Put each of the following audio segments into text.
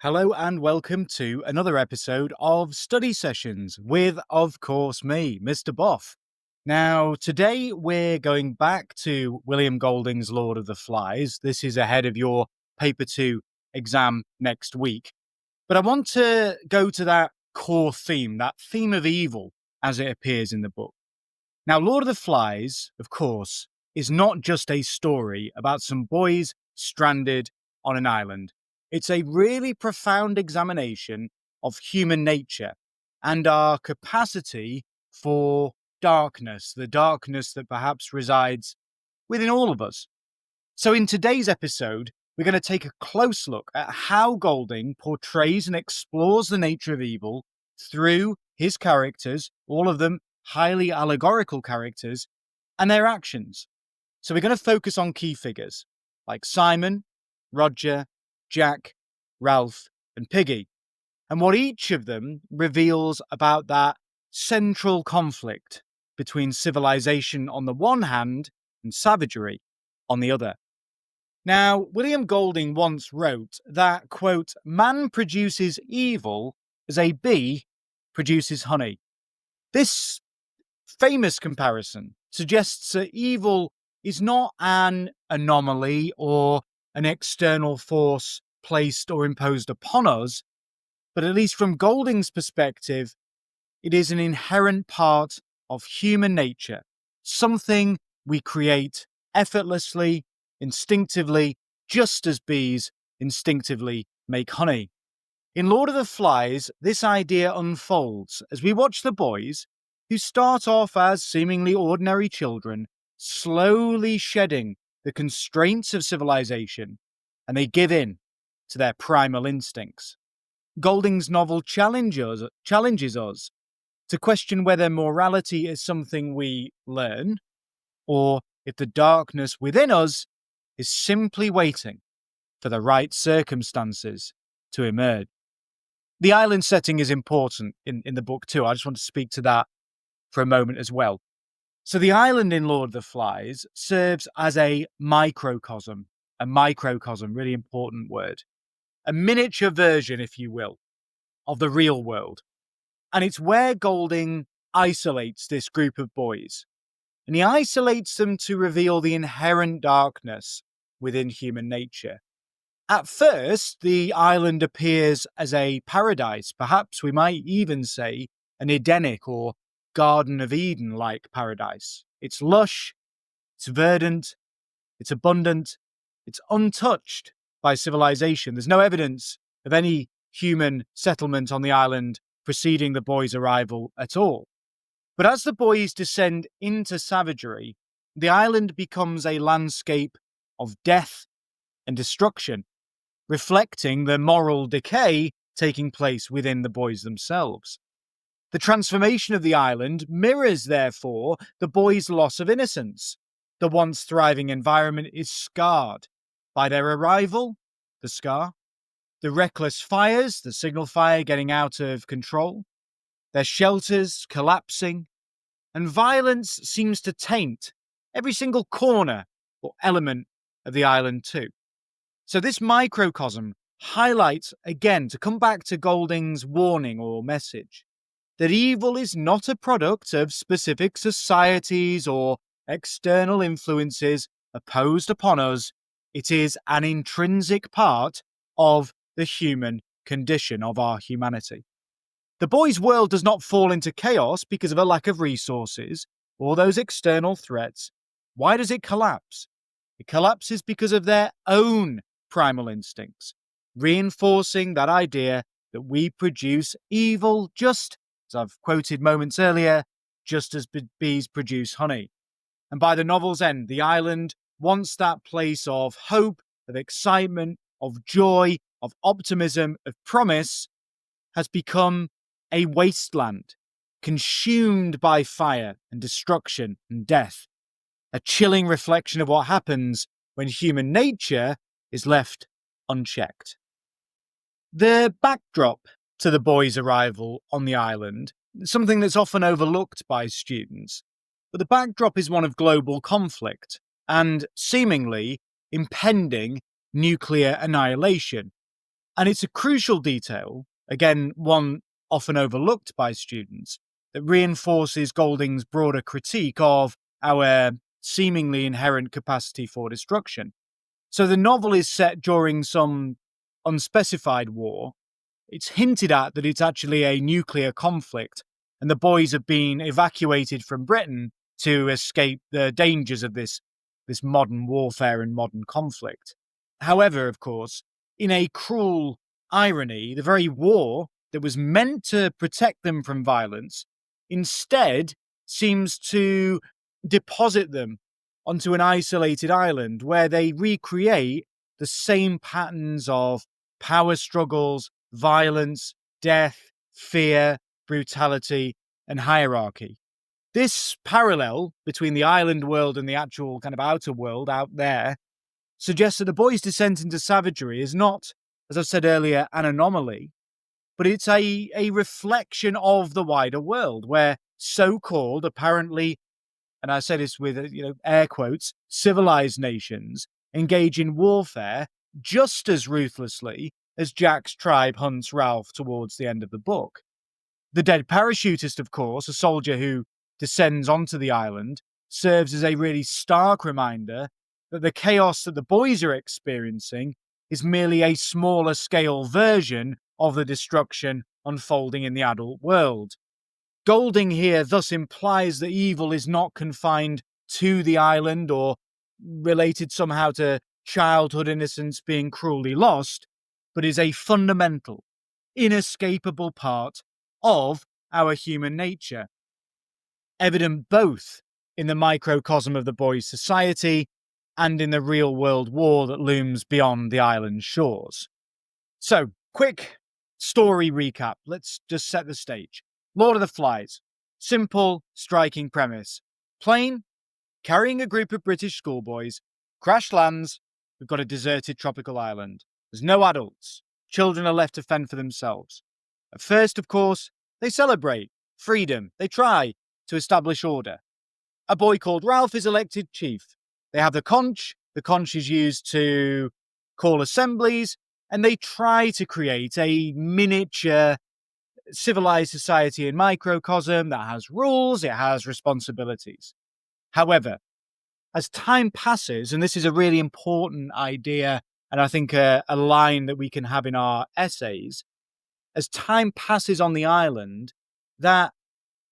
Hello and welcome to another episode of Study Sessions with, of course, me, Mr. Boff. Now, today we're going back to William Golding's Lord of the Flies. This is ahead of your Paper 2 exam next week. But I want to go to that core theme, that theme of evil as it appears in the book. Now, Lord of the Flies, of course, is not just a story about some boys stranded on an island. It's a really profound examination of human nature and our capacity for darkness, the darkness that perhaps resides within all of us. So, in today's episode, we're going to take a close look at how Golding portrays and explores the nature of evil through his characters, all of them highly allegorical characters, and their actions. So, we're going to focus on key figures like Simon, Roger, Jack, Ralph, and Piggy, and what each of them reveals about that central conflict between civilization on the one hand and savagery on the other. Now, William Golding once wrote that, quote, "Man produces evil as a bee produces honey." This famous comparison suggests that evil is not an anomaly or an external force placed or imposed upon us, but at least from Golding's perspective, it is an inherent part of human nature, something we create effortlessly, instinctively, just as bees instinctively make honey. In Lord of the Flies, this idea unfolds as we watch the boys, who start off as seemingly ordinary children, slowly shedding the constraints of civilization, and they give in to their primal instincts. Golding's novel challenges us to question whether morality is something we learn, or if the darkness within us is simply waiting for the right circumstances to emerge. The island setting is important in the book too. I just want to speak to that for a moment as well. So the island in Lord of the Flies serves as a microcosm, really important word, a miniature version, if you will, of the real world. And it's where Golding isolates this group of boys. And he isolates them to reveal the inherent darkness within human nature. At first, the island appears as a paradise. Perhaps we might even say an Edenic or Garden of Eden-like paradise. It's lush, it's verdant, it's abundant, it's untouched by civilization. There's no evidence of any human settlement on the island preceding the boys' arrival at all. But as the boys descend into savagery, the island becomes a landscape of death and destruction, reflecting the moral decay taking place within the boys themselves. The transformation of the island mirrors, therefore, the boys' loss of innocence. The once thriving environment is scarred by their arrival, the scar, the reckless fires, the signal fire getting out of control, their shelters collapsing, and violence seems to taint every single corner or element of the island too. So this microcosm highlights, again, to come back to Golding's warning or message, that evil is not a product of specific societies or external influences opposed upon us. It is an intrinsic part of the human condition, of our humanity. The boys' world does not fall into chaos because of a lack of resources or those external threats. Why does it collapse? It collapses because of their own primal instincts, reinforcing that idea that we produce evil just, as I've quoted moments earlier, just as bees produce honey. And by the novel's end, the island, once that place of hope, of excitement, of joy, of optimism, of promise, has become a wasteland, consumed by fire and destruction and death. A chilling reflection of what happens when human nature is left unchecked. The backdrop to the boys' arrival on the island, something that's often overlooked by students, but the backdrop is one of global conflict and seemingly impending nuclear annihilation. And it's a crucial detail, again, one often overlooked by students, that reinforces Golding's broader critique of our seemingly inherent capacity for destruction. So the novel is set during some unspecified war. It's hinted at that it's actually a nuclear conflict, and the boys have been evacuated from Britain to escape the dangers of this modern warfare and modern conflict. However, of course, in a cruel irony, the very war that was meant to protect them from violence instead seems to deposit them onto an isolated island where they recreate the same patterns of power struggles, violence, death, fear, brutality, and hierarchy. This parallel between the island world and the actual kind of outer world out there suggests that the boys' descent into savagery is not, as I've said earlier, an anomaly, but it's a reflection of the wider world where so-called, apparently, and I say this with air quotes, civilized nations engage in warfare just as ruthlessly as Jack's tribe hunts Ralph towards the end of the book. The dead parachutist, of course, a soldier who descends onto the island, serves as a really stark reminder that the chaos that the boys are experiencing is merely a smaller scale version of the destruction unfolding in the adult world. Golding here thus implies that evil is not confined to the island or related somehow to childhood innocence being cruelly lost, but is a fundamental, inescapable part of our human nature, evident both in the microcosm of the boys' society and in the real-world war that looms beyond the island's shores. So, quick story recap. Let's just set the stage. Lord of the Flies. Simple, striking premise. Plane, carrying a group of British schoolboys, crash lands. We've got a deserted tropical island. There's no adults. Children are left to fend for themselves. At first, of course, they celebrate freedom. They try to establish order. A boy called Ralph is elected chief. They have the conch. The conch is used to call assemblies, and they try to create a miniature civilized society in microcosm that has rules, it has responsibilities. However, as time passes, and this is a really important idea, and I think a line that we can have in our essays, as time passes on the island, that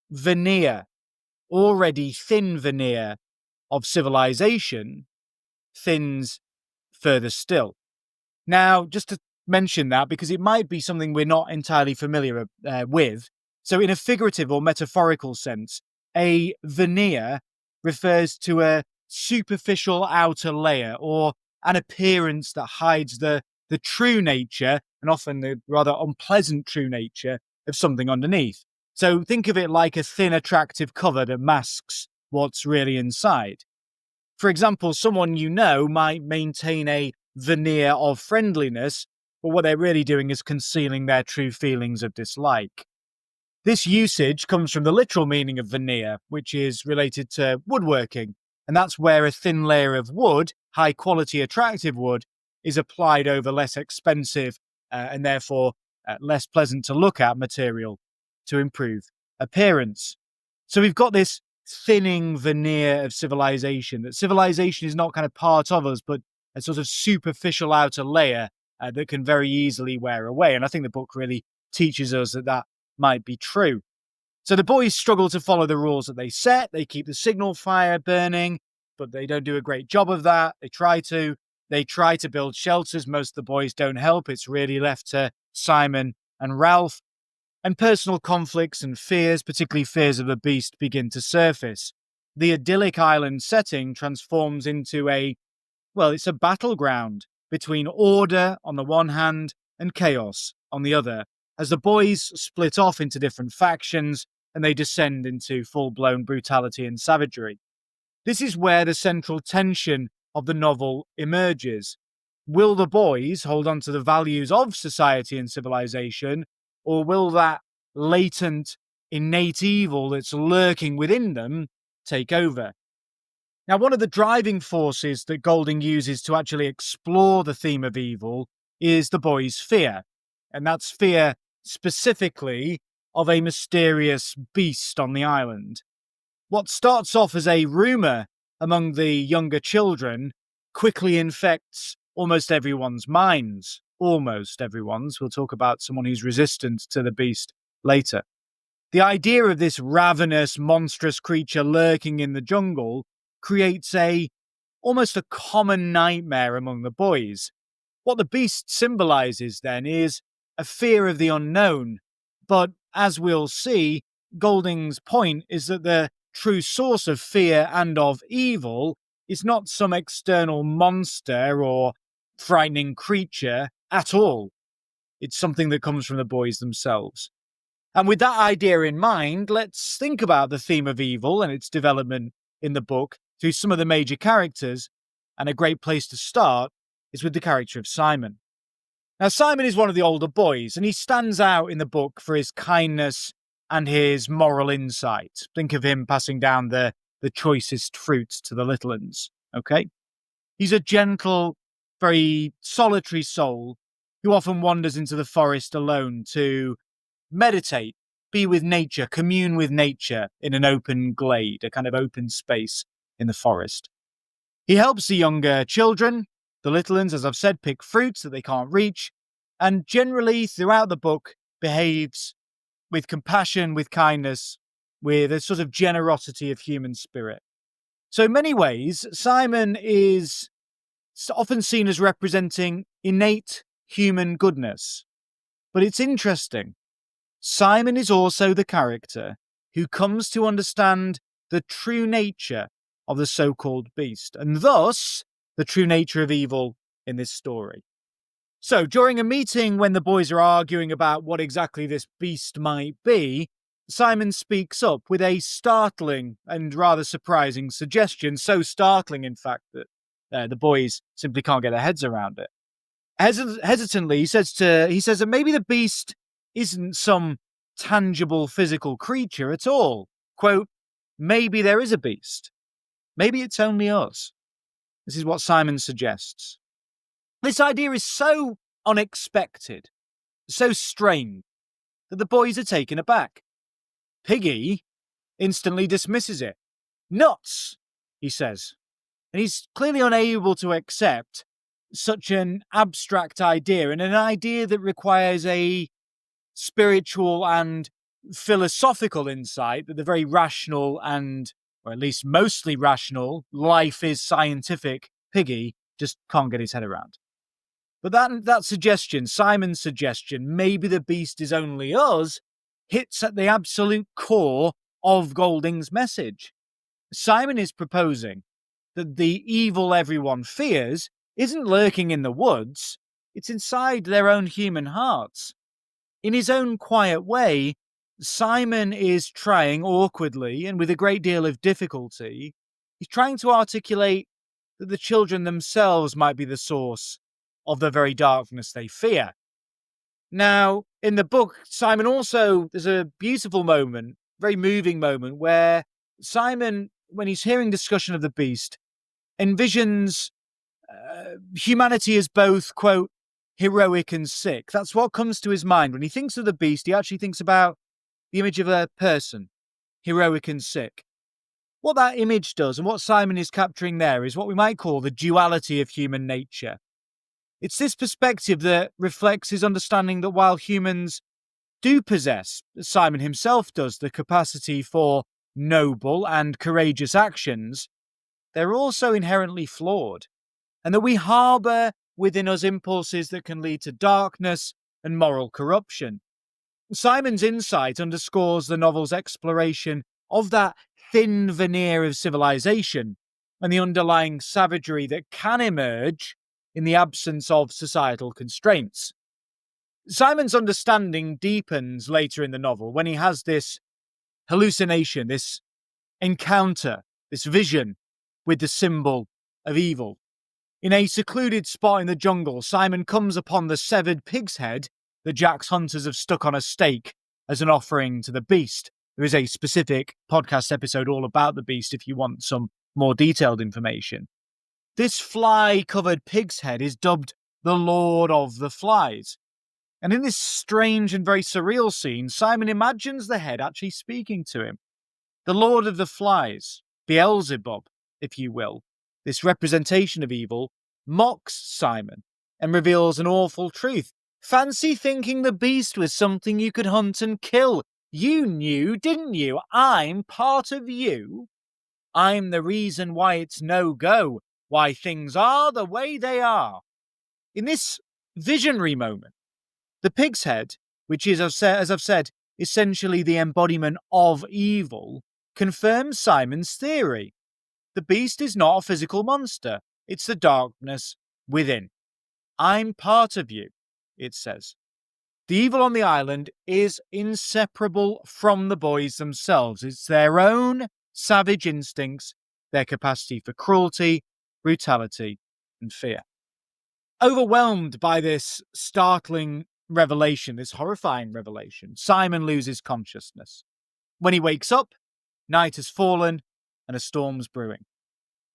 veneer, already thin veneer of civilization, thins further still. Now, just to mention that, because it might be something we're not entirely familiar with, so in a figurative or metaphorical sense, a veneer refers to a superficial outer layer or an appearance that hides the true nature, and often the rather unpleasant true nature, of something underneath. So think of it like a thin, attractive cover that masks what's really inside. For example, someone you know might maintain a veneer of friendliness, but what they're really doing is concealing their true feelings of dislike. This usage comes from the literal meaning of veneer, which is related to woodworking, and that's where a thin layer of wood, high quality, attractive wood, is applied over less expensive and therefore less pleasant to look at material to improve appearance. So we've got this thinning veneer of civilization, that civilization is not kind of part of us, but a sort of superficial outer layer that can very easily wear away. And I think the book really teaches us that that might be true. So the boys struggle to follow the rules that they set. They keep the signal fire burning, but they don't do a great job of that. They try to build shelters. Most of the boys don't help. It's really left to Simon and Ralph. And personal conflicts and fears, particularly fears of the beast, begin to surface. The idyllic island setting transforms into it's a battleground between order on the one hand and chaos on the other, as the boys split off into different factions and they descend into full-blown brutality and savagery. This is where the central tension of the novel emerges. Will the boys hold on to the values of society and civilization, or will that latent, innate evil that's lurking within them take over? Now, one of the driving forces that Golding uses to actually explore the theme of evil is the boy's fear. And that's fear specifically of a mysterious beast on the island. What starts off as a rumour among the younger children quickly infects almost everyone's minds. Almost everyone's. We'll talk about someone who's resistant to the beast later. The idea of this ravenous, monstrous creature lurking in the jungle creates almost a common nightmare among the boys. What the beast symbolises then is a fear of the unknown. But as we'll see, Golding's point is that the true source of fear and of evil is not some external monster or frightening creature at all. It's something that comes from the boys themselves. And with that idea in mind, let's think about the theme of evil and its development in the book through some of the major characters. And a great place to start is with the character of Simon. Now, Simon is one of the older boys, and he stands out in the book for his kindness and his moral insight. Think of him passing down the choicest fruits to the little ones, okay? He's a gentle, very solitary soul who often wanders into the forest alone to meditate, be with nature, commune with nature in an open glade, a kind of open space in the forest. He helps the younger children, the little ones, as I've said, pick fruits that they can't reach, and generally throughout the book behaves with compassion, with kindness, with a sort of generosity of human spirit. So in many ways, Simon is often seen as representing innate human goodness. But it's interesting. Simon is also the character who comes to understand the true nature of the so-called beast, and thus the true nature of evil in this story. So, during a meeting when the boys are arguing about what exactly this beast might be, Simon speaks up with a startling and rather surprising suggestion, so startling, in fact, that the boys simply can't get their heads around it. Hesitantly, he says that maybe the beast isn't some tangible physical creature at all. Quote, maybe there is a beast. Maybe it's only us. This is what Simon suggests. This idea is so unexpected, so strange, that the boys are taken aback. Piggy instantly dismisses it. Nuts, he says. And he's clearly unable to accept such an abstract idea, and an idea that requires a spiritual and philosophical insight that the very rational and, or at least mostly rational, life is scientific Piggy just can't get his head around. But that suggestion, Simon's suggestion, maybe the beast is only us, hits at the absolute core of Golding's message. Simon is proposing that the evil everyone fears isn't lurking in the woods, it's inside their own human hearts. In his own quiet way, Simon is trying awkwardly and with a great deal of difficulty, he's trying to articulate that the children themselves might be the source of the very darkness they fear. Now, in the book, Simon also, there's a beautiful moment, very moving moment, where Simon, when he's hearing discussion of the beast, envisions humanity as both, quote, heroic and sick. That's what comes to his mind. When he thinks of the beast, he actually thinks about the image of a person, heroic and sick. What that image does, and what Simon is capturing there, is what we might call the duality of human nature. It's this perspective that reflects his understanding that while humans do possess, as Simon himself does, the capacity for noble and courageous actions, they're also inherently flawed, and that we harbour within us impulses that can lead to darkness and moral corruption. Simon's insight underscores the novel's exploration of that thin veneer of civilization and the underlying savagery that can emerge in the absence of societal constraints. Simon's understanding deepens later in the novel when he has this hallucination, this encounter, this vision with the symbol of evil. In a secluded spot in the jungle, Simon comes upon the severed pig's head that Jack's hunters have stuck on a stake as an offering to the beast. There is a specific podcast episode all about the beast if you want some more detailed information. This fly-covered pig's head is dubbed the Lord of the Flies. And in this strange and very surreal scene, Simon imagines the head actually speaking to him. The Lord of the Flies, Beelzebub, if you will, this representation of evil, mocks Simon and reveals an awful truth. Fancy thinking the beast was something you could hunt and kill. You knew, didn't you? I'm part of you. I'm the reason why it's no go, why things are the way they are. In this visionary moment, the pig's head, which is, as I've said, essentially the embodiment of evil, confirms Simon's theory. The beast is not a physical monster, it's the darkness within. I'm part of you, it says. The evil on the island is inseparable from the boys themselves. It's their own savage instincts, their capacity for cruelty, brutality, and fear. Overwhelmed by this startling revelation, this horrifying revelation, Simon loses consciousness. When he wakes up, night has fallen and a storm's brewing.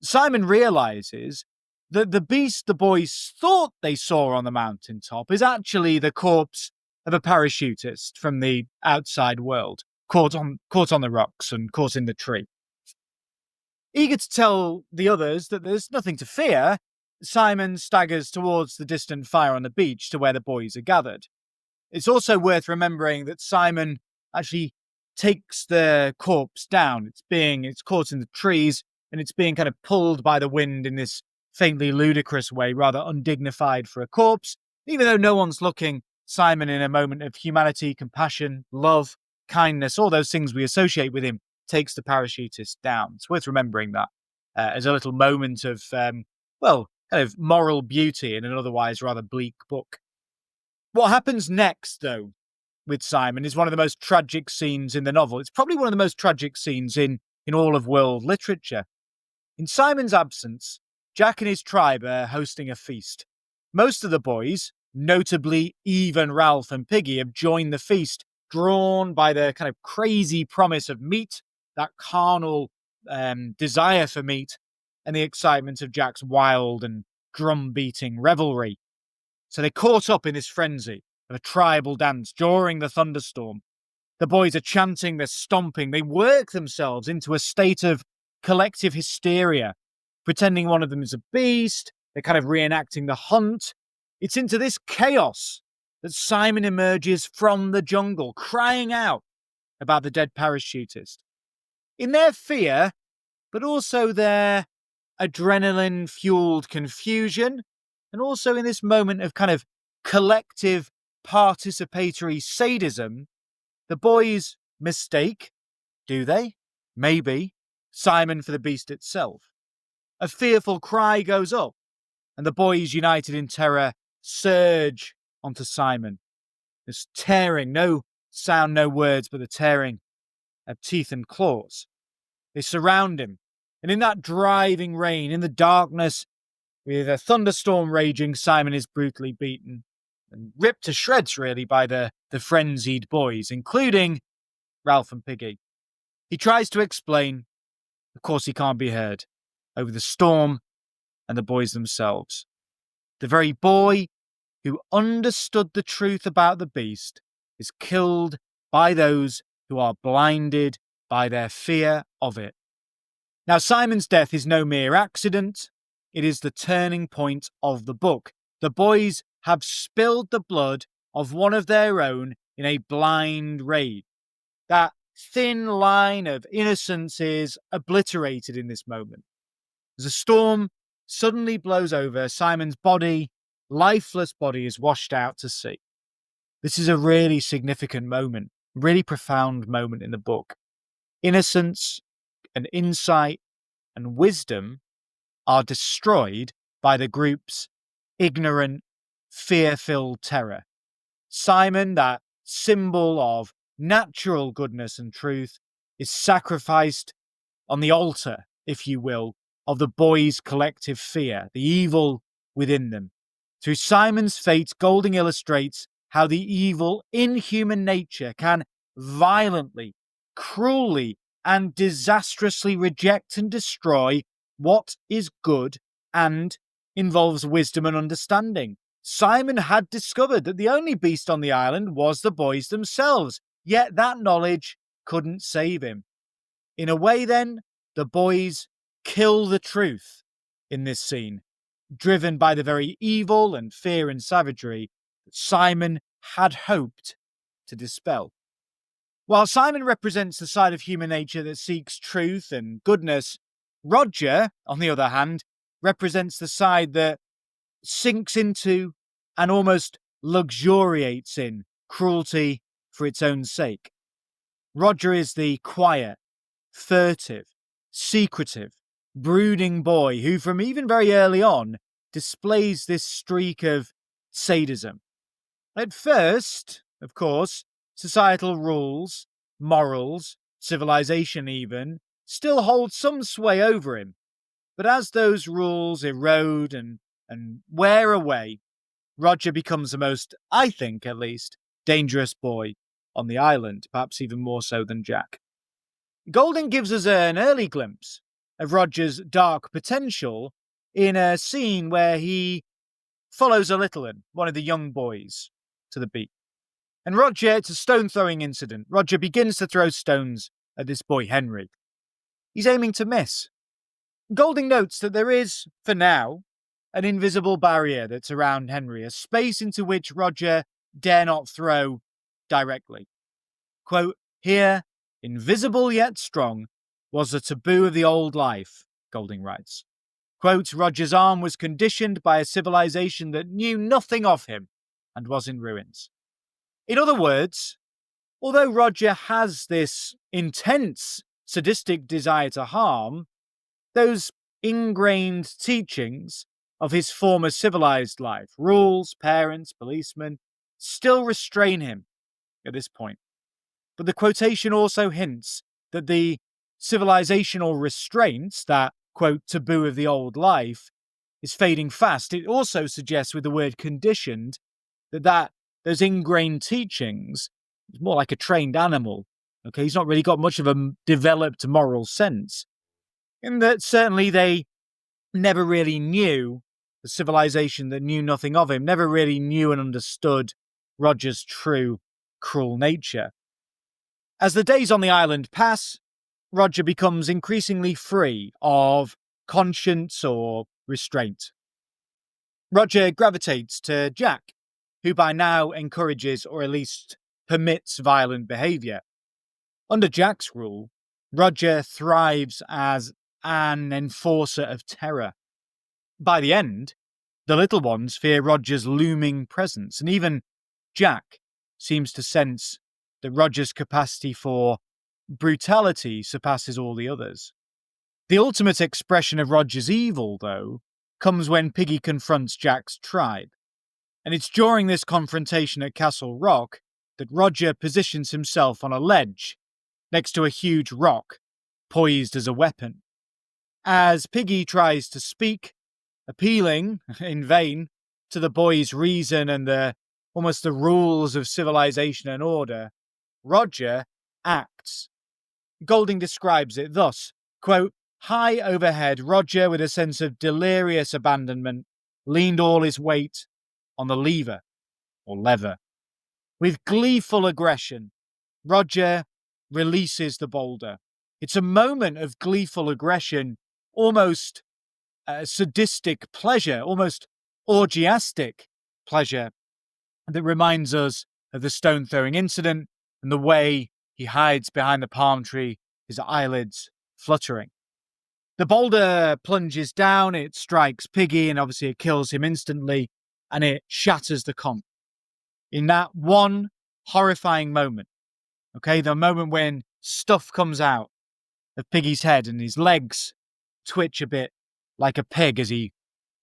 Simon realizes that the beast the boys thought they saw on the mountaintop is actually the corpse of a parachutist from the outside world, caught on the rocks and caught in the tree. Eager to tell the others that there's nothing to fear, Simon staggers towards the distant fire on the beach to where the boys are gathered. It's also worth remembering that Simon actually takes the corpse down. It's caught in the trees and it's being kind of pulled by the wind in this faintly ludicrous way, rather undignified for a corpse. Even though no one's looking, Simon, in a moment of humanity, compassion, love, kindness, all those things we associate with him, takes the parachutist down. It's worth remembering that as a little moment of, kind of moral beauty in an otherwise rather bleak book. What happens next, though, with Simon is one of the most tragic scenes in the novel. It's probably one of the most tragic scenes in all of world literature. In Simon's absence, Jack and his tribe are hosting a feast. Most of the boys, notably even Ralph and Piggy, have joined the feast, drawn by the kind of crazy promise of meat, that carnal desire for meat, and the excitement of Jack's wild and drum-beating revelry. So they caught up in this frenzy of a tribal dance during the thunderstorm. The boys are chanting, they're stomping, they work themselves into a state of collective hysteria, pretending one of them is a beast, they're kind of reenacting the hunt. It's into this chaos that Simon emerges from the jungle, crying out about the dead parachutist. In their fear, but also their adrenaline-fueled confusion, and also in this moment of kind of collective participatory sadism, the boys mistake, do they? Maybe, Simon for the beast itself. A fearful cry goes up, and the boys, united in terror, surge onto Simon. This tearing, no sound, no words, but the tearing of teeth and claws. They surround him, and in that driving rain, in the darkness, with a thunderstorm raging, Simon is brutally beaten and ripped to shreds, really, by the frenzied boys, including Ralph and Piggy. He tries to explain. Of course, he can't be heard over the storm and the boys themselves. The very boy who understood the truth about the beast is killed by those who are blinded by their fear of it. Now, Simon's death is no mere accident. It is the turning point of the book. The boys have spilled the blood of one of their own in a blind rage. That thin line of innocence is obliterated in this moment. As a storm suddenly blows over, Simon's body, lifeless body, is washed out to sea. This is a really significant moment, really profound moment in the book. Innocence and insight and wisdom are destroyed by the group's ignorant, fear-filled terror. Simon, that symbol of natural goodness and truth, is sacrificed on the altar, if you will, of the boys' collective fear, the evil within them. Through Simon's fate, Golding illustrates how the evil in human nature can violently, cruelly, and disastrously reject and destroy what is good and involves wisdom and understanding. Simon had discovered that the only beast on the island was the boys themselves, yet that knowledge couldn't save him. In a way, then, the boys kill the truth in this scene, driven by the very evil and fear and savagery that Simon had hoped to dispel. While Simon represents the side of human nature that seeks truth and goodness, Roger, on the other hand, represents the side that sinks into and almost luxuriates in cruelty for its own sake. Roger is the quiet, furtive, secretive, brooding boy who, from even very early on, displays this streak of sadism. At first, of course, societal rules, morals, civilization even, still hold some sway over him. But as those rules erode and wear away, Roger becomes the most, I think at least, dangerous boy on the island, perhaps even more so than Jack. Golding gives us an early glimpse of Roger's dark potential in a scene where he follows a little one, one of the young boys, to the beach. And Roger, it's a stone-throwing incident. Roger begins to throw stones at this boy, Henry. He's aiming to miss. Golding notes that there is, for now, an invisible barrier that's around Henry, a space into which Roger dare not throw directly. Quote, here, invisible yet strong, was the taboo of the old life, Golding writes. Quote, Roger's arm was conditioned by a civilization that knew nothing of him and was in ruins. In other words, although Roger has this intense sadistic desire to harm, those ingrained teachings of his former civilized life, rules, parents, policemen, still restrain him at this point. But the quotation also hints that the civilizational restraints, that, quote, taboo of the old life, is fading fast. It also suggests with the word conditioned that those ingrained teachings is more like a trained animal. Okay, he's not really got much of a developed moral sense. In that certainly they never really knew, the civilization that knew nothing of him, never really knew and understood Roger's true, cruel nature. As the days on the island pass, Roger becomes increasingly free of conscience or restraint. Roger gravitates to Jack, who by now encourages or at least permits violent behaviour. Under Jack's rule, Roger thrives as an enforcer of terror. By the end, the little ones fear Roger's looming presence, and even Jack seems to sense that Roger's capacity for brutality surpasses all the others. The ultimate expression of Roger's evil, though, comes when Piggy confronts Jack's tribe. And it's during this confrontation at Castle Rock that Roger positions himself on a ledge next to a huge rock, poised as a weapon. As Piggy tries to speak, appealing, in vain, to the boy's reason and almost the rules of civilization and order, Roger acts. Golding describes it thus, quote, high overhead, Roger, with a sense of delirious abandonment, leaned all his weight on the lever, or lever. With gleeful aggression, Roger releases the boulder. It's a moment of gleeful aggression, almost sadistic pleasure, almost orgiastic pleasure, that reminds us of the stone-throwing incident and the way he hides behind the palm tree, his eyelids fluttering. The boulder plunges down, it strikes Piggy, and obviously it kills him instantly, and it shatters the conch. In that one horrifying moment, okay, the moment when stuff comes out of Piggy's head and his legs twitch a bit like a pig as he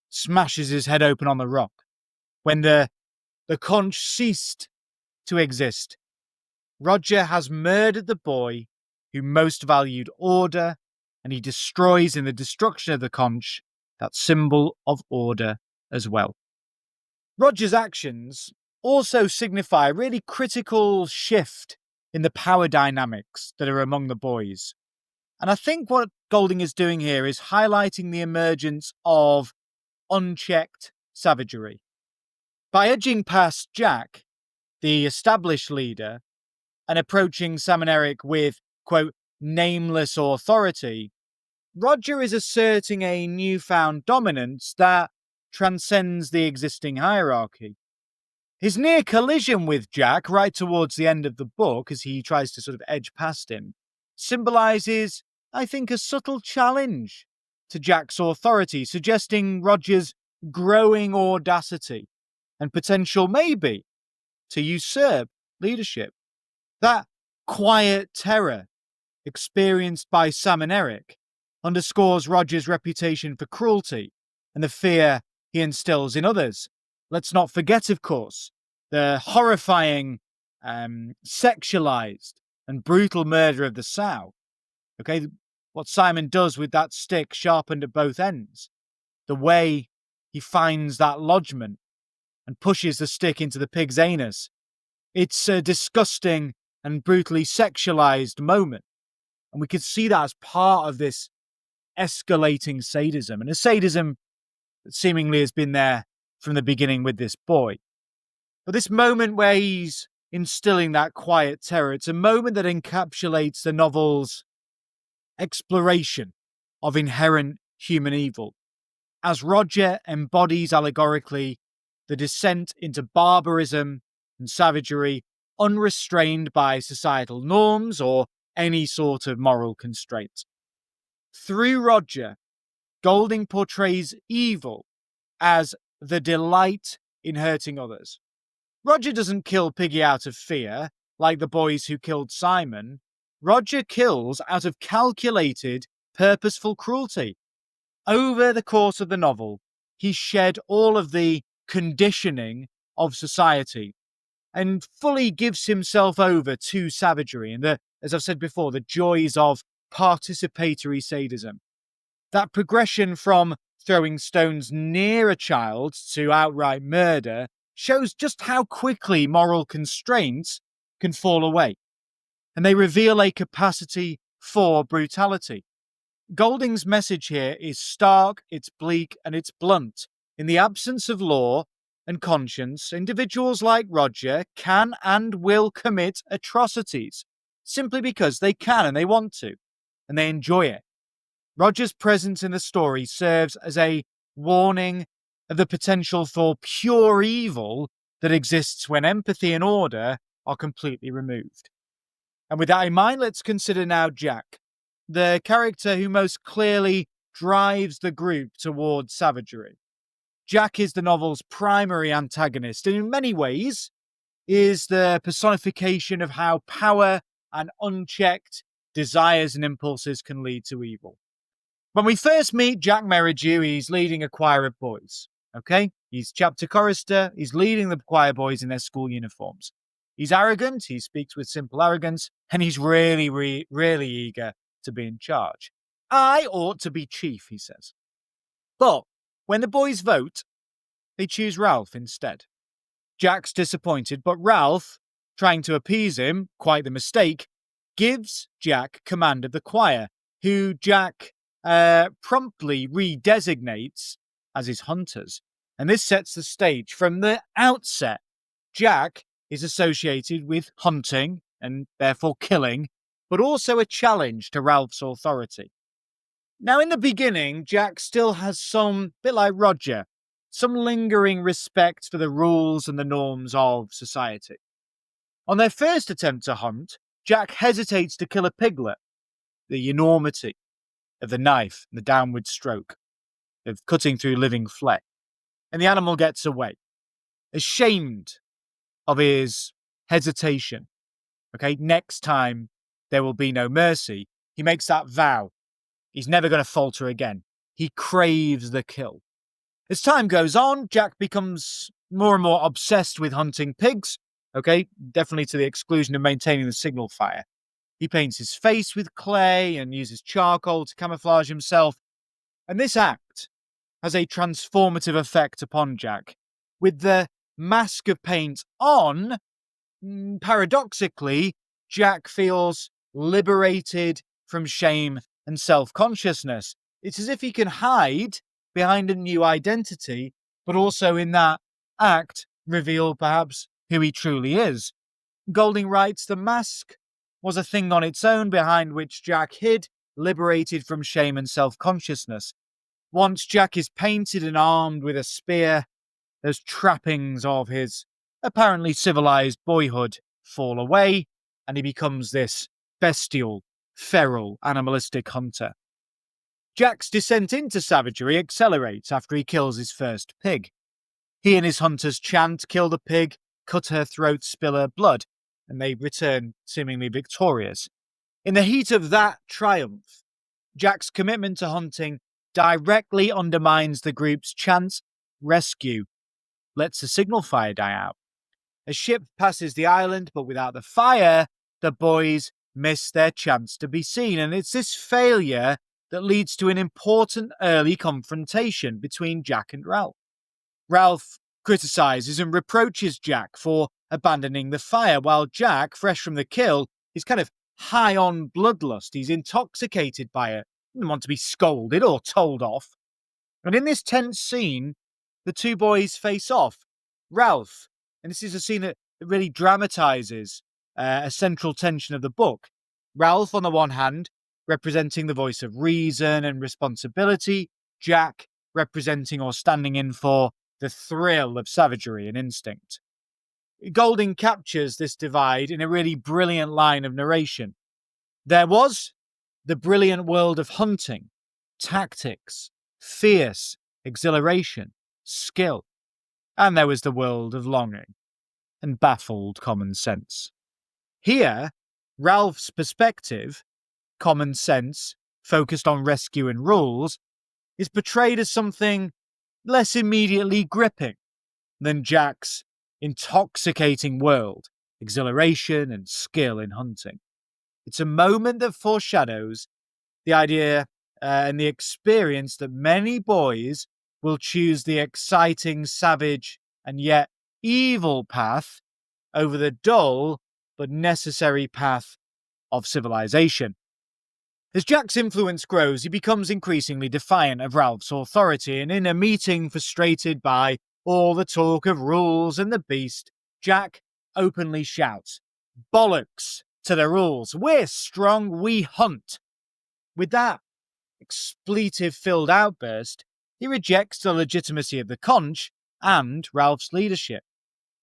smashes his head open on the rock, when the conch ceased to exist, Roger has murdered the boy who most valued order, and he destroys in the destruction of the conch that symbol of order as well. Roger's actions also signify a really critical shift in the power dynamics that are among the boys. And I think what Golding is doing here is highlighting the emergence of unchecked savagery. By edging past Jack, the established leader, and approaching Sam and Eric with, quote, nameless authority, Roger is asserting a newfound dominance that transcends the existing hierarchy. His near collision with Jack right towards the end of the book, as he tries to sort of edge past him, symbolises, I think, a subtle challenge to Jack's authority, suggesting Roger's growing audacity and potential, maybe, to usurp leadership. That quiet terror experienced by Sam and Eric underscores Roger's reputation for cruelty and the fear he instills in others. Let's not forget, of course, the horrifying, sexualized and brutal murder of the sow. Okay, what Simon does with that stick sharpened at both ends, the way he finds that lodgement and pushes the stick into the pig's anus. It's a disgusting and brutally sexualized moment. And we could see that as part of this escalating sadism, and a sadism that seemingly has been there from the beginning with this boy. But this moment where he's instilling that quiet terror, it's a moment that encapsulates the novel's exploration of inherent human evil, as Roger embodies allegorically the descent into barbarism and savagery unrestrained by societal norms or any sort of moral constraint. Through Roger, Golding portrays evil as the delight in hurting others. Roger doesn't kill Piggy out of fear, like the boys who killed Simon. Roger kills out of calculated, purposeful cruelty. Over the course of the novel, he shed all of the conditioning of society and fully gives himself over to savagery and as I've said before, the joys of participatory sadism. That progression from throwing stones near a child to outright murder shows just how quickly moral constraints can fall away, and they reveal a capacity for brutality. Golding's message here is stark, it's bleak, and it's blunt. In the absence of law and conscience, individuals like Roger can and will commit atrocities simply because they can and they want to, and they enjoy it. Roger's presence in the story serves as a warning of the potential for pure evil that exists when empathy and order are completely removed. And with that in mind, let's consider now Jack, the character who most clearly drives the group towards savagery. Jack is the novel's primary antagonist, and in many ways is the personification of how power and unchecked desires and impulses can lead to evil. When we first meet Jack Merridew, he's leading a choir of boys. Okay? He's chapter chorister, he's leading the choir boys in their school uniforms. He's arrogant, he speaks with simple arrogance, and he's really eager to be in charge. I ought to be chief, he says. But when the boys vote, they choose Ralph instead. Jack's disappointed, but Ralph, trying to appease him, quite the mistake, gives Jack command of the choir, who Jack promptly redesignates as his hunters. And this sets the stage. From the outset, Jack is associated with hunting and therefore killing, but also a challenge to Ralph's authority. Now, in the beginning, Jack still has some, bit like Roger, some lingering respect for the rules and the norms of society. On their first attempt to hunt, Jack hesitates to kill a piglet. The enormity of the knife and the downward stroke of cutting through living flesh. And the animal gets away, ashamed of his hesitation. Okay, next time there will be no mercy. He makes that vow. He's never going to falter again. He craves the kill. As time goes on, Jack becomes more and more obsessed with hunting pigs. Okay, definitely to the exclusion of maintaining the signal fire. He paints his face with clay and uses charcoal to camouflage himself. And this act has a transformative effect upon Jack. With the mask of paint on, paradoxically, Jack feels liberated from shame and self-consciousness. It's as if he can hide behind a new identity, but also in that act reveal perhaps who he truly is. Golding writes, "The mask was a thing on its own behind which Jack hid, liberated from shame and self-consciousness. Once Jack is painted and armed with a spear, those trappings of his apparently civilized boyhood fall away, and he becomes this bestial, feral, animalistic hunter. Jack's descent into savagery accelerates after he kills his first pig. He and his hunters chant, kill the pig, cut her throat, spill her blood, and they return seemingly victorious. In the heat of that triumph, Jack's commitment to hunting directly undermines the group's chant, rescue, lets the signal fire die out. A ship passes the island, but without the fire, the boys miss their chance to be seen. And it's this failure that leads to an important early confrontation between Jack and Ralph. Ralph criticizes and reproaches Jack for abandoning the fire, while Jack, fresh from the kill, is kind of high on bloodlust. He's intoxicated by it. He doesn't want to be scolded or told off. And in this tense scene, the two boys face off. Ralph, and this is a scene that really dramatizes a central tension of the book. Ralph, on the one hand, representing the voice of reason and responsibility. Jack, representing or standing in for the thrill of savagery and instinct. Golding captures this divide in a really brilliant line of narration. There was the brilliant world of hunting, tactics, fierce exhilaration, skill, and there was the world of longing and baffled common sense. Here, Ralph's perspective, common sense, focused on rescue and rules, is portrayed as something less immediately gripping than Jack's intoxicating world, exhilaration and skill in hunting. It's a moment that foreshadows the idea and the experience that many boys will choose the exciting, savage, and yet evil path over the dull but necessary path of civilization. As Jack's influence grows, he becomes increasingly defiant of Ralph's authority, and in a meeting frustrated by all the talk of rules and the beast, Jack openly shouts, "Bollocks to the rules! We're strong, we hunt!" With that expletive-filled outburst, he rejects the legitimacy of the conch and Ralph's leadership.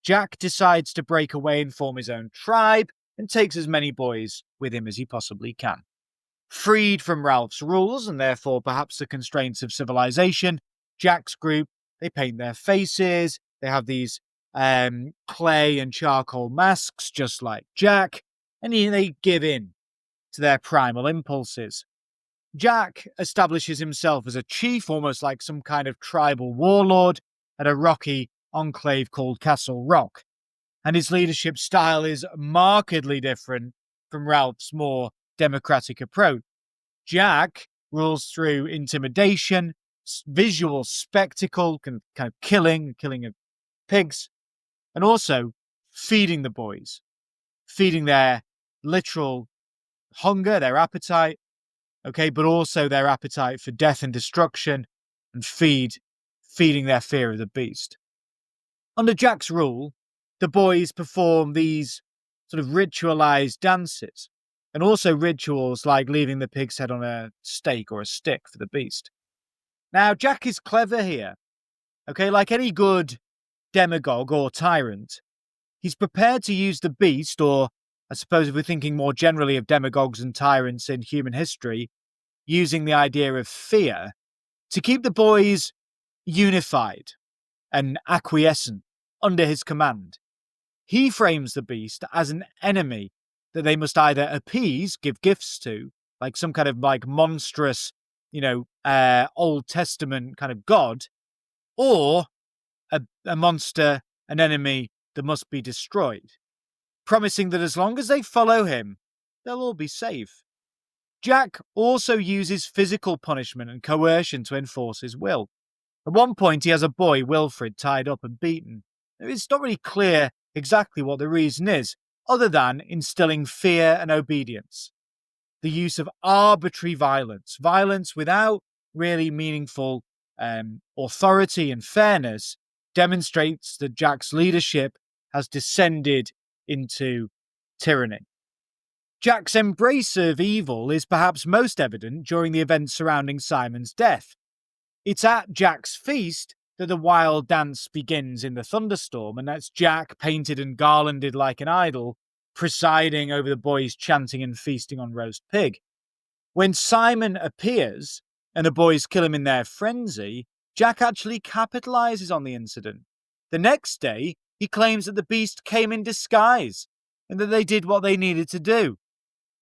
Jack decides to break away and form his own tribe and takes as many boys with him as he possibly can. Freed from Ralph's rules and therefore perhaps the constraints of civilization, Jack's group, they paint their faces, they have these clay and charcoal masks just like Jack, and they give in to their primal impulses. Jack establishes himself as a chief, almost like some kind of tribal warlord, at a rocky enclave called Castle Rock, and his leadership style is markedly different from Ralph's more democratic approach. Jack rules through intimidation, visual spectacle, kind of killing of pigs, and also feeding the boys, feeding their literal hunger, their appetite, okay, but also their appetite for death and destruction, and feeding their fear of the beast. Under Jack's rule, the boys perform these sort of ritualized dances, and also rituals like leaving the pig's head on a stake or a stick for the beast. Now, Jack is clever here, okay, like any good demagogue or tyrant. He's prepared to use the beast, or I suppose if we're thinking more generally of demagogues and tyrants in human history, using the idea of fear to keep the boys unified and acquiescent under his command. He frames the beast as an enemy that they must either appease, give gifts to, like some kind of like monstrous, Old Testament kind of god, or a monster, an enemy that must be destroyed, promising that as long as they follow him, they'll all be safe. Jack also uses physical punishment and coercion to enforce his will. At one point, he has a boy, Wilfred, tied up and beaten. It's not really clear exactly what the reason is, other than instilling fear and obedience. The use of arbitrary violence without really meaningful authority and fairness, demonstrates that Jack's leadership has descended into tyranny. Jack's embrace of evil is perhaps most evident during the events surrounding Simon's death. It's at Jack's feast that the wild dance begins in the thunderstorm, and that's Jack, painted and garlanded like an idol, presiding over the boys chanting and feasting on roast pig. When Simon appears and the boys kill him in their frenzy, Jack actually capitalizes on the incident. The next day, he claims that the beast came in disguise and that they did what they needed to do.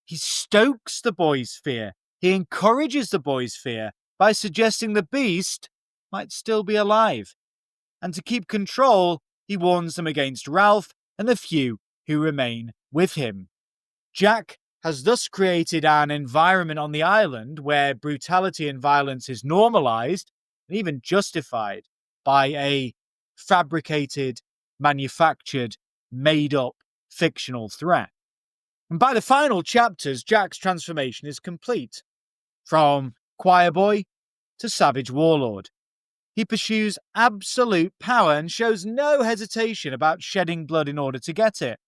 He stokes the boys' fear. He encourages the boys' fear by suggesting the beast might still be alive. And to keep control, he warns them against Ralph and the few who remain with him. Jack has thus created an environment on the island where brutality and violence is normalized and even justified by a fabricated, manufactured, made-up fictional threat. And by the final chapters, Jack's transformation is complete. From choir boy to savage warlord. He pursues absolute power and shows no hesitation about shedding blood in order to get it.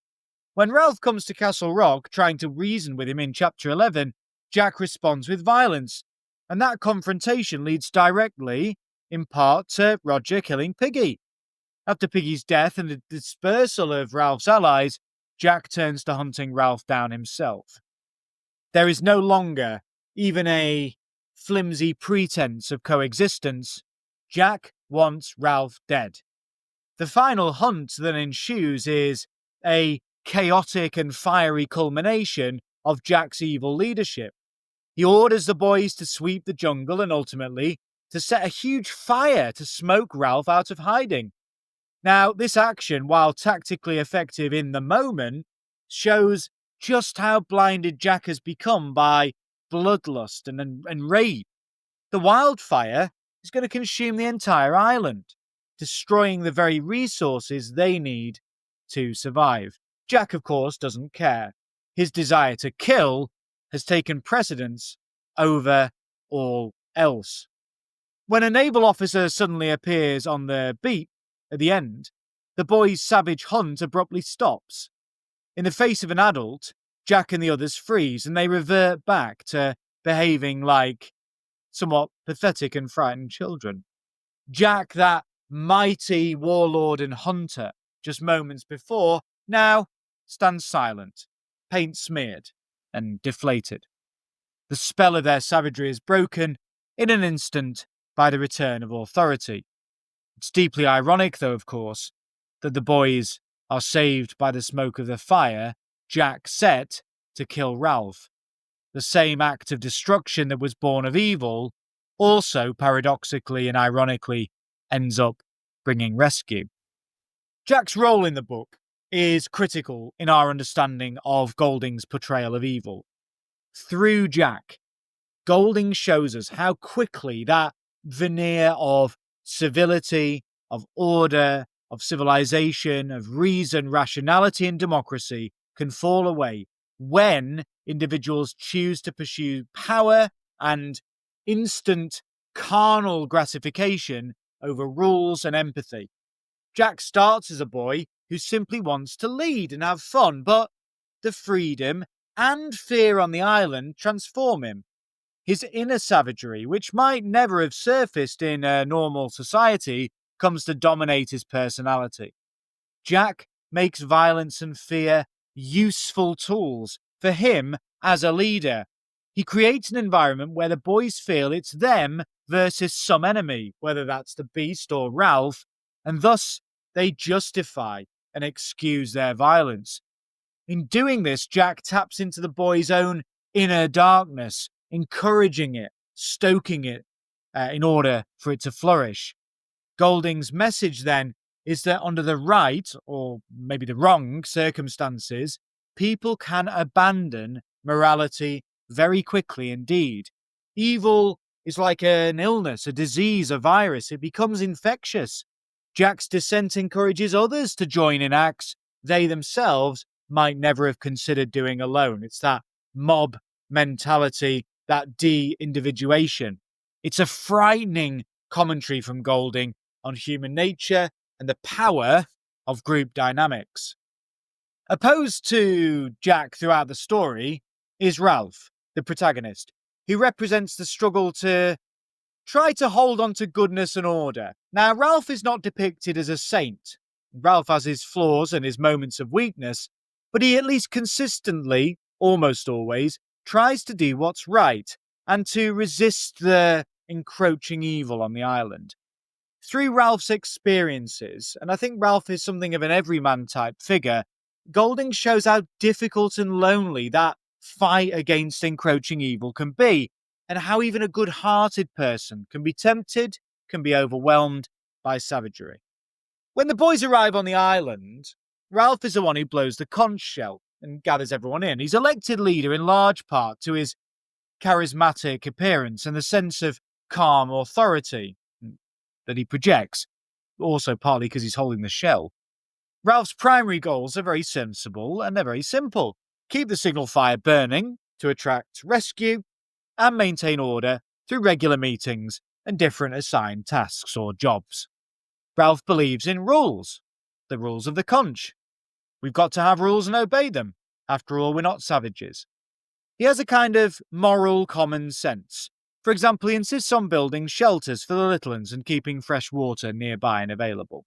When Ralph comes to Castle Rock, trying to reason with him in Chapter 11, Jack responds with violence, and that confrontation leads directly, in part, to Roger killing Piggy. After Piggy's death and the dispersal of Ralph's allies, Jack turns to hunting Ralph down himself. There is no longer even a flimsy pretense of coexistence. Jack wants Ralph dead. The final hunt that ensues is a chaotic and fiery culmination of Jack's evil leadership. He orders the boys to sweep the jungle and ultimately to set a huge fire to smoke Ralph out of hiding. Now, this action, while tactically effective in the moment, shows just how blinded Jack has become by bloodlust and rage. The wildfire is going to consume the entire island, destroying the very resources they need to survive. Jack, of course, doesn't care. His desire to kill has taken precedence over all else. When a naval officer suddenly appears on the beat at the end, the boys' savage hunt abruptly stops. In the face of an adult, Jack and the others freeze, and they revert back to behaving like somewhat pathetic and frightened children. Jack, that mighty warlord and hunter just moments before, now stands silent, paint smeared and deflated. The spell of their savagery is broken in an instant by the return of authority. It's deeply ironic, though, of course, that the boys are saved by the smoke of the fire Jack set to kill Ralph. The same act of destruction that was born of evil also, paradoxically and ironically, ends up bringing rescue. Jack's role in the book is critical in our understanding of Golding's portrayal of evil. Through Jack, Golding shows us how quickly that veneer of civility, of order, of civilization, of reason, rationality, and democracy can fall away when individuals choose to pursue power and instant carnal gratification over rules and empathy. Jack starts as a boy who simply wants to lead and have fun, but the freedom and fear on the island transform him. His inner savagery, which might never have surfaced in a normal society, comes to dominate his personality. Jack makes violence and fear useful tools for him as a leader. He creates an environment where the boys feel it's them versus some enemy, whether that's the beast or Ralph, and thus they justify and excuse their violence. In doing this, Jack taps into the boys' own inner darkness, encouraging it, stoking it, in order for it to flourish. Golding's message, then, is that under the right, or maybe the wrong, circumstances, people can abandon morality very quickly indeed. Evil is like an illness, a disease, a virus. It becomes infectious. Jack's dissent encourages others to join in acts they themselves might never have considered doing alone. It's that mob mentality, that de-individuation. It's a frightening commentary from Golding on human nature and the power of group dynamics. Opposed to Jack throughout the story is Ralph, the protagonist, who represents the struggle to try to hold on to goodness and order. Now, Ralph is not depicted as a saint. Ralph has his flaws and his moments of weakness, but he at least consistently, almost always, tries to do what's right and to resist the encroaching evil on the island. Through Ralph's experiences, and I think Ralph is something of an everyman type figure, Golding shows how difficult and lonely that fight against encroaching evil can be, and how even a good-hearted person can be tempted, can be overwhelmed by savagery. When the boys arrive on the island, Ralph is the one who blows the conch shell and gathers everyone in. He's elected leader in large part to his charismatic appearance and the sense of calm authority that he projects, also partly because he's holding the shell. Ralph's primary goals are very sensible and they're very simple. Keep the signal fire burning to attract rescue and maintain order through regular meetings and different assigned tasks or jobs. Ralph believes in rules, the rules of the conch. We've got to have rules and obey them. After all, we're not savages. He has a kind of moral common sense. For example, he insists on building shelters for the little ones and keeping fresh water nearby and available.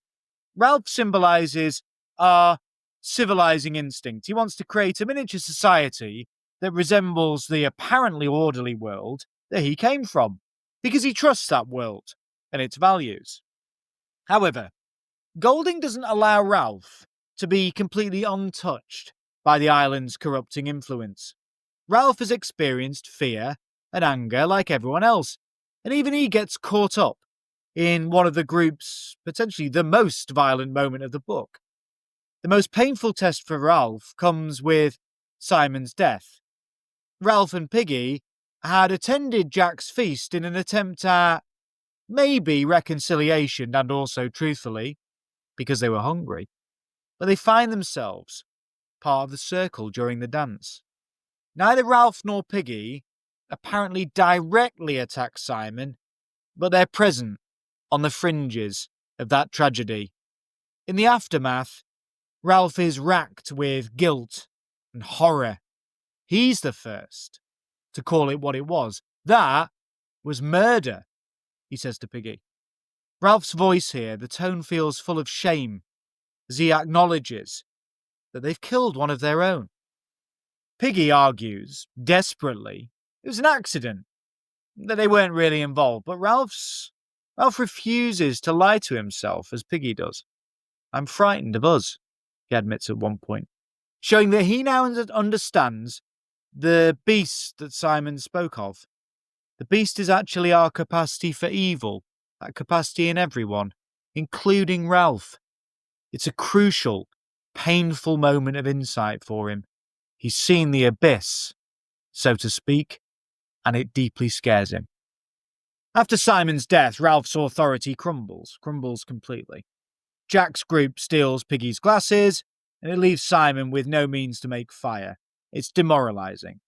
Ralph symbolises our civilizing instinct. He wants to create a miniature society that resembles the apparently orderly world that he came from, because he trusts that world and its values. However, Golding doesn't allow Ralph to be completely untouched by the island's corrupting influence. Ralph has experienced fear and anger like everyone else, and even he gets caught up in one of the group's potentially the most violent moment of the book. The most painful test for Ralph comes with Simon's death. Ralph and Piggy had attended Jack's feast in an attempt at maybe reconciliation and also truthfully, because they were hungry, but they find themselves part of the circle during the dance. Neither Ralph nor Piggy apparently directly attack Simon, but they're present on the fringes of that tragedy. In the aftermath, Ralph is racked with guilt and horror. He's the first to call it what it was. That was murder, he says to Piggy. Ralph's voice here, the tone feels full of shame as he acknowledges that they've killed one of their own. Piggy argues, desperately, it was an accident, that they weren't really involved, but Ralph refuses to lie to himself as Piggy does. I'm frightened of us, he admits at one point, showing that he now understands the beast that Simon spoke of. The beast is actually our capacity for evil, that capacity in everyone, including Ralph. It's a crucial, painful moment of insight for him. He's seen the abyss, so to speak, and it deeply scares him. After Simon's death, Ralph's authority crumbles completely. Jack's group steals Piggy's glasses, and it leaves Simon with no means to make fire. It's demoralizing.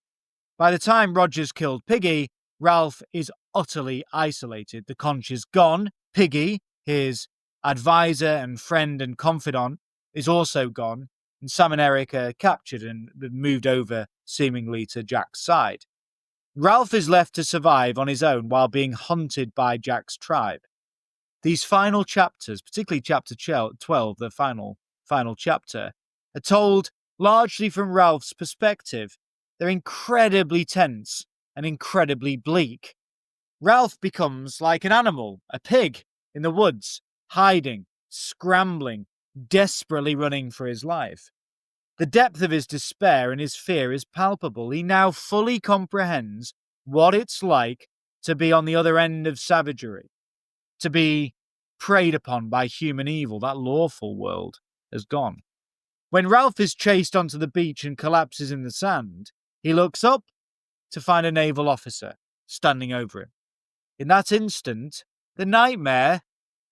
By the time Roger's killed Piggy, Ralph is utterly isolated. The conch is gone. Piggy, his advisor and friend and confidant, is also gone, and Sam and Eric are captured and moved over seemingly to Jack's side. Ralph is left to survive on his own while being hunted by Jack's tribe. These final chapters, particularly chapter 12, the final chapter, are told largely from Ralph's perspective. They're incredibly tense and incredibly bleak. Ralph becomes like an animal, a pig, in the woods, hiding, scrambling, desperately running for his life. The depth of his despair and his fear is palpable. He now fully comprehends what it's like to be on the other end of savagery, to be preyed upon by human evil. That lawful world has gone. When Ralph is chased onto the beach and collapses in the sand, he looks up to find a naval officer standing over him. In that instant, the nightmare,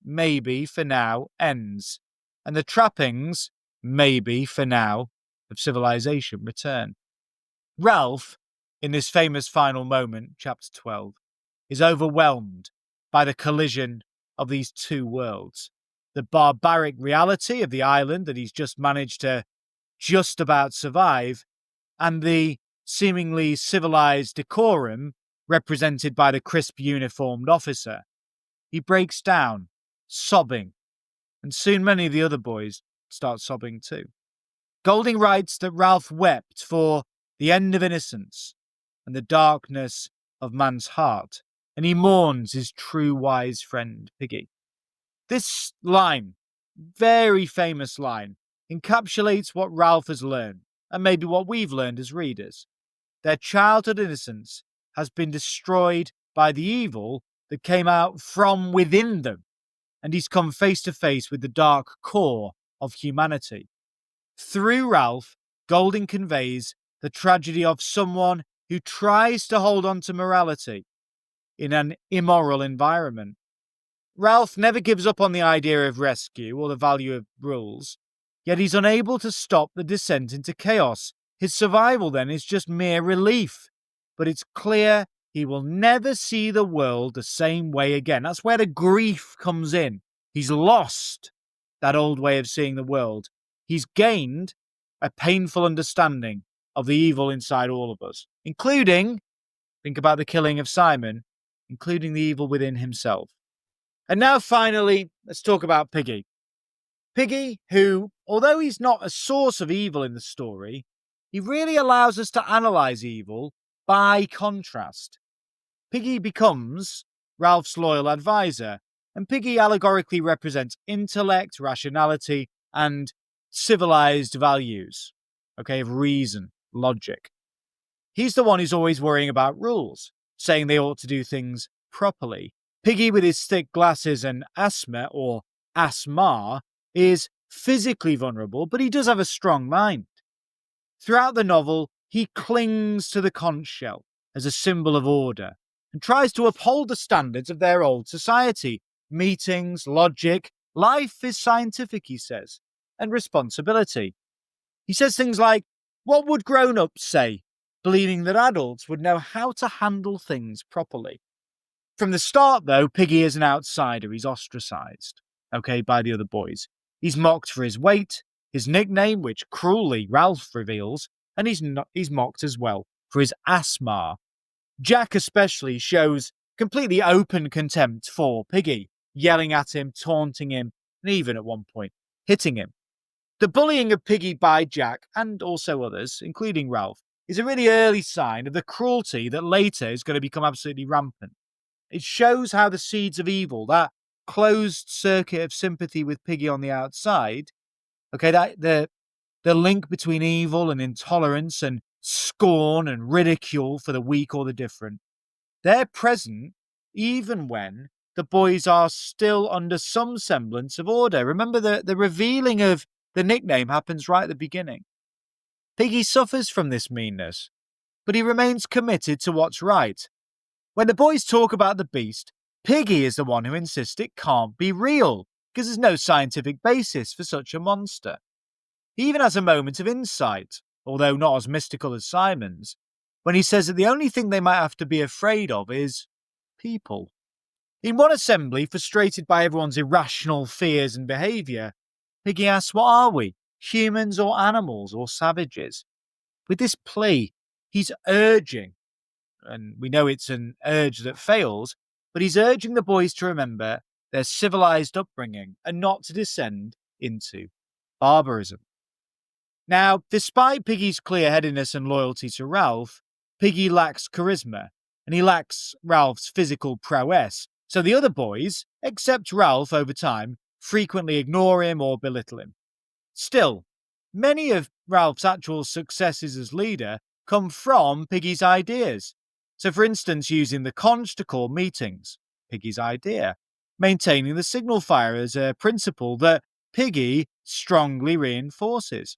maybe for now, ends, and the trappings, maybe for now, of civilization return. Ralph, in this famous final moment, chapter 12, is overwhelmed by the collision of these two worlds. the barbaric reality of the island that he's just managed to just about survive, and the seemingly civilized decorum represented by the crisp uniformed officer. He breaks down, sobbing, and soon many of the other boys start sobbing too. Golding writes that Ralph wept for the end of innocence and the darkness of man's heart, and he mourns his true wise friend, Piggy. This line, very famous line, encapsulates what Ralph has learned, and maybe what we've learned as readers. Their childhood innocence has been destroyed by the evil that came out from within them, and he's come face to face with the dark core of humanity. Through Ralph, Golding conveys the tragedy of someone who tries to hold on to morality in an immoral environment. Ralph never gives up on the idea of rescue or the value of rules, yet he's unable to stop the descent into chaos. His survival then is just mere relief, but it's clear he will never see the world the same way again. That's where the grief comes in. He's lost that old way of seeing the world. He's gained a painful understanding of the evil inside all of us, including, think about the killing of Simon, including the evil within himself. And now finally, let's talk about Piggy. Piggy, who, although he's not a source of evil in the story, he really allows us to analyse evil by contrast. Piggy becomes Ralph's loyal advisor, and Piggy allegorically represents intellect, rationality, and civilized values, of reason, logic. He's the one who's always worrying about rules, saying they ought to do things properly. Piggy, with his thick glasses and asthma, or asthma, is physically vulnerable, but he does have a strong mind. Throughout the novel, he clings to the conch shell as a symbol of order and tries to uphold the standards of their old society. Meetings, logic, life is scientific, he says, and responsibility. He says things like, what would grown-ups say, believing that adults would know how to handle things properly. From the start, though, Piggy is an outsider. He's ostracised, by the other boys. He's mocked for his weight, his nickname, which cruelly Ralph reveals, and he's mocked as well for his asthma. Jack especially shows completely open contempt for Piggy, yelling at him, taunting him, and even at one point, hitting him. The bullying of Piggy by Jack, and also others, including Ralph, is a really early sign of the cruelty that later is going to become absolutely rampant. It shows how the seeds of evil, that closed circuit of sympathy with Piggy on the outside, that the link between evil and intolerance and scorn and ridicule for the weak or the different, they're present even when the boys are still under some semblance of order. Remember, the revealing of the nickname happens right at the beginning. Piggy suffers from this meanness, but he remains committed to what's right. When the boys talk about the beast, Piggy is the one who insists it can't be real, because there's no scientific basis for such a monster. He even has a moment of insight, although not as mystical as Simon's, when he says that the only thing they might have to be afraid of is people. In one assembly, frustrated by everyone's irrational fears and behaviour, Piggy asks, what are we, humans or animals or savages? With this plea, he's urging, and we know it's an urge that fails, but he's urging the boys to remember their civilized upbringing and not to descend into barbarism. Now, despite Piggy's clear-headedness and loyalty to Ralph, Piggy lacks charisma, and he lacks Ralph's physical prowess, so the other boys, except Ralph over time, frequently ignore him or belittle him. Still, many of Ralph's actual successes as leader come from Piggy's ideas. So, for instance, using the conch to call meetings, Piggy's idea. Maintaining the signal fire as a principle that Piggy strongly reinforces.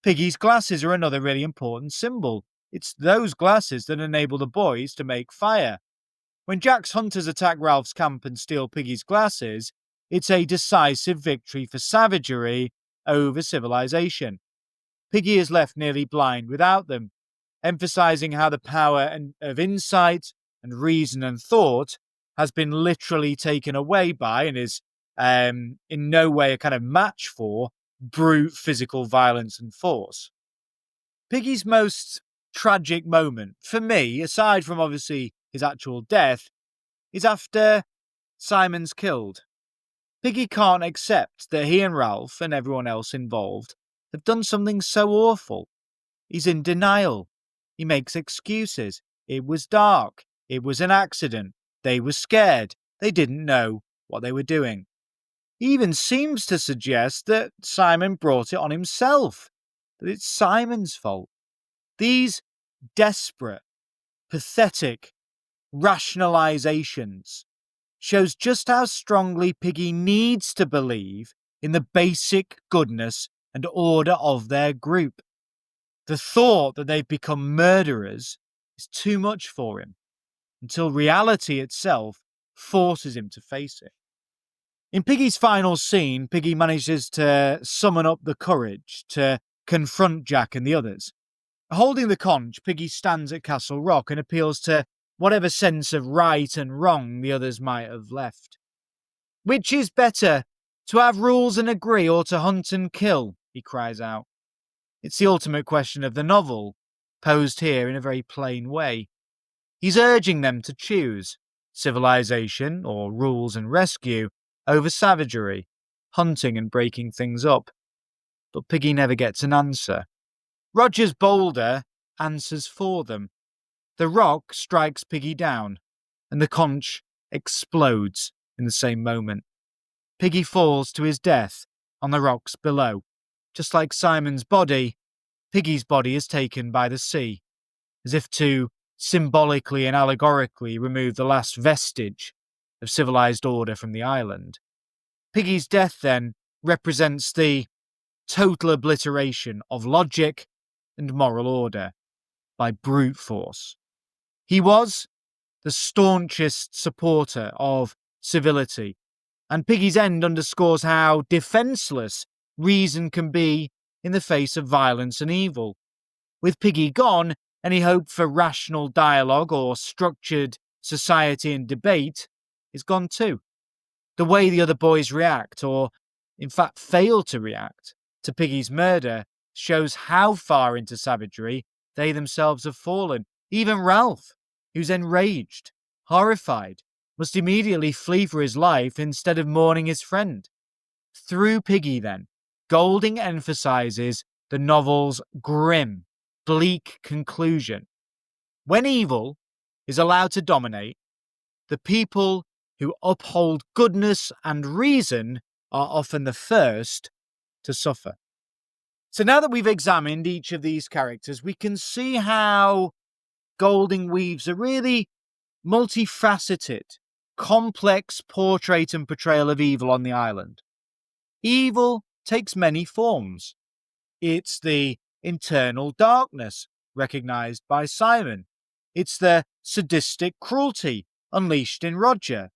Piggy's glasses are another really important symbol. It's those glasses that enable the boys to make fire. When Jack's hunters attack Ralph's camp and steal Piggy's glasses, it's a decisive victory for savagery over civilization. Piggy is left nearly blind without them, emphasizing how the power of insight and reason and thought has been literally taken away by and is in no way a kind of match for brute physical violence and force. Piggy's most tragic moment, for me, aside from obviously his actual death, is after Simon's killed. Piggy can't accept that he and Ralph and everyone else involved have done something so awful. He's in denial. He makes excuses. It was dark. It was an accident. They were scared. They didn't know what they were doing. He even seems to suggest that Simon brought it on himself, that it's Simon's fault. These desperate, pathetic rationalizations shows just how strongly Piggy needs to believe in the basic goodness and order of their group. The thought that they've become murderers is too much for him, until reality itself forces him to face it. In Piggy's final scene, Piggy manages to summon up the courage to confront Jack and the others. Holding the conch, Piggy stands at Castle Rock and appeals to whatever sense of right and wrong the others might have left. Which is better, to have rules and agree or to hunt and kill? He cries out. It's the ultimate question of the novel, posed here in a very plain way. He's urging them to choose civilization, or rules and rescue, over savagery, hunting and breaking things up. But Piggy never gets an answer. Roger's boulder answers for them. The rock strikes Piggy down, and the conch explodes in the same moment. Piggy falls to his death on the rocks below. Just like Simon's body, Piggy's body is taken by the sea, as if to symbolically and allegorically remove the last vestige of civilized order from the island. Piggy's death, then, represents the total obliteration of logic and moral order by brute force. He was the staunchest supporter of civility, and Piggy's end underscores how defenseless reason can be in the face of violence and evil. With Piggy gone, any hope for rational dialogue or structured society and debate is gone too. The way the other boys react, or in fact fail to react, to Piggy's murder shows how far into savagery they themselves have fallen. Even Ralph, who's enraged, horrified, must immediately flee for his life instead of mourning his friend. Through Piggy, then, Golding emphasizes the novel's grim, bleak conclusion. When evil is allowed to dominate, the people who uphold goodness and reason are often the first to suffer. So now that we've examined each of these characters, we can see how Golding weaves a really multifaceted, complex portrait and portrayal of evil on the island. Evil takes many forms. It's the internal darkness recognized by Simon. It's the sadistic cruelty unleashed in Roger.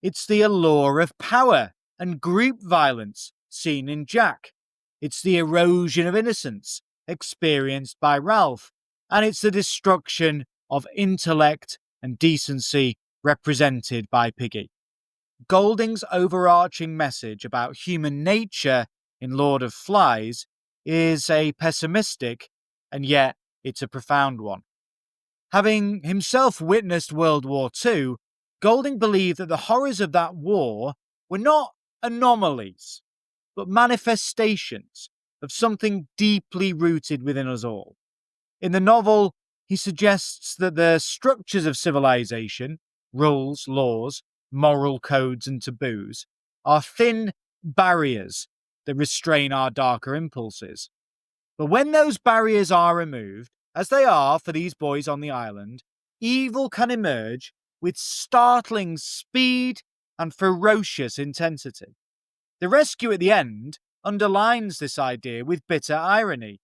It's the allure of power and group violence seen in Jack. It's the erosion of innocence experienced by Ralph. And it's the destruction of intellect and decency represented by Piggy. Golding's overarching message about human nature in Lord of Flies is a pessimistic, and yet it's a profound one. Having himself witnessed World War II, Golding believed that the horrors of that war were not anomalies, but manifestations of something deeply rooted within us all. In the novel, he suggests that the structures of civilization, rules, laws, moral codes and taboos, are thin barriers that restrain our darker impulses. But when those barriers are removed, as they are for these boys on the island, evil can emerge with startling speed and ferocious intensity. The rescue at the end underlines this idea with bitter irony.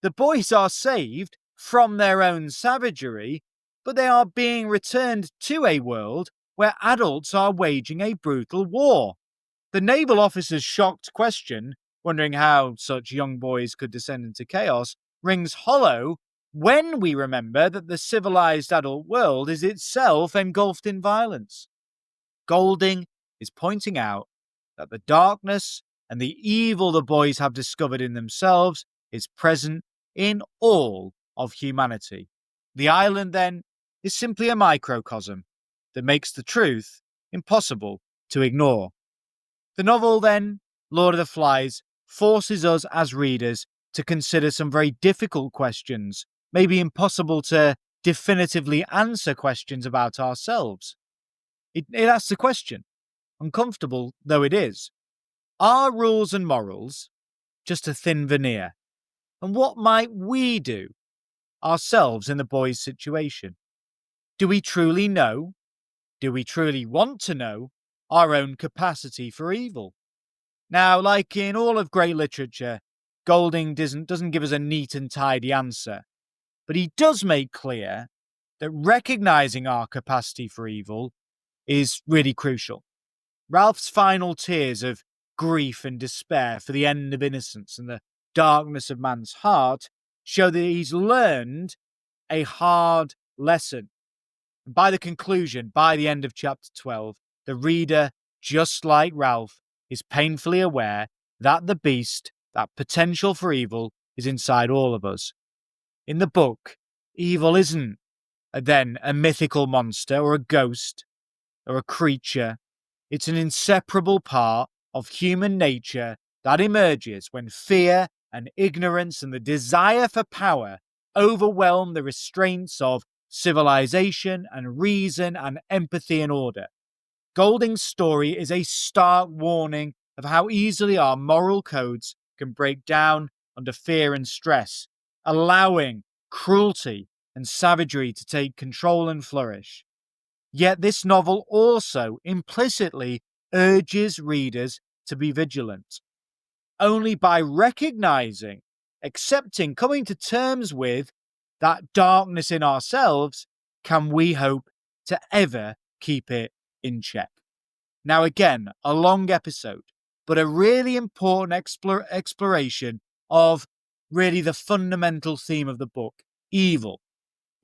The boys are saved from their own savagery, but they are being returned to a world where adults are waging a brutal war. The naval officer's shocked question, wondering how such young boys could descend into chaos, rings hollow when we remember that the civilized adult world is itself engulfed in violence. Golding is pointing out that the darkness and the evil the boys have discovered in themselves is present in all of humanity. The island, then, is simply a microcosm that makes the truth impossible to ignore. The novel, then, Lord of the Flies, forces us as readers to consider some very difficult questions, maybe impossible to definitively answer questions about ourselves. It asks the question, uncomfortable though it is, are rules and morals just a thin veneer? And what might we do ourselves in the boys' situation? Do we truly know? Do we truly want to know our own capacity for evil? Now, like in all of great literature, Golding doesn't give us a neat and tidy answer, but he does make clear that recognizing our capacity for evil is really crucial. Ralph's final tears of grief and despair for the end of innocence and the darkness of man's heart show that he's learned a hard lesson. And by the conclusion, by the end of chapter 12, the reader, just like Ralph, is painfully aware that the beast, that potential for evil, is inside all of us. In the book, evil isn't then a mythical monster or a ghost or a creature. It's an inseparable part of human nature that emerges when fear and ignorance and the desire for power overwhelm the restraints of civilization and reason and empathy and order. Golding's story is a stark warning of how easily our moral codes can break down under fear and stress, allowing cruelty and savagery to take control and flourish. Yet this novel also implicitly urges readers to be vigilant. Only by recognizing, accepting, coming to terms with that darkness in ourselves can we hope to ever keep it in check. Now, again, a long episode, but a really important exploration of really the fundamental theme of the book, evil.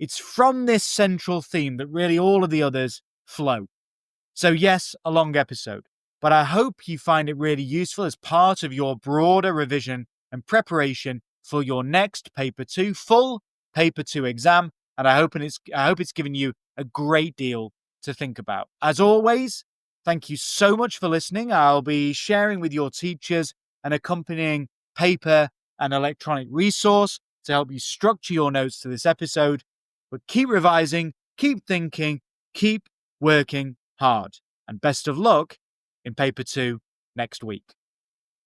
It's from this central theme that really all of the others flow. So yes, a long episode, but I hope you find it really useful as part of your broader revision and preparation for your next paper 2, full paper 2 exam, and I hope it's given you a great deal to think about. As always, thank you so much for listening. I'll be sharing with your teachers an accompanying paper and electronic resource to help you structure your notes to this episode. But keep revising, keep thinking, keep working hard. And best of luck in paper 2 next week.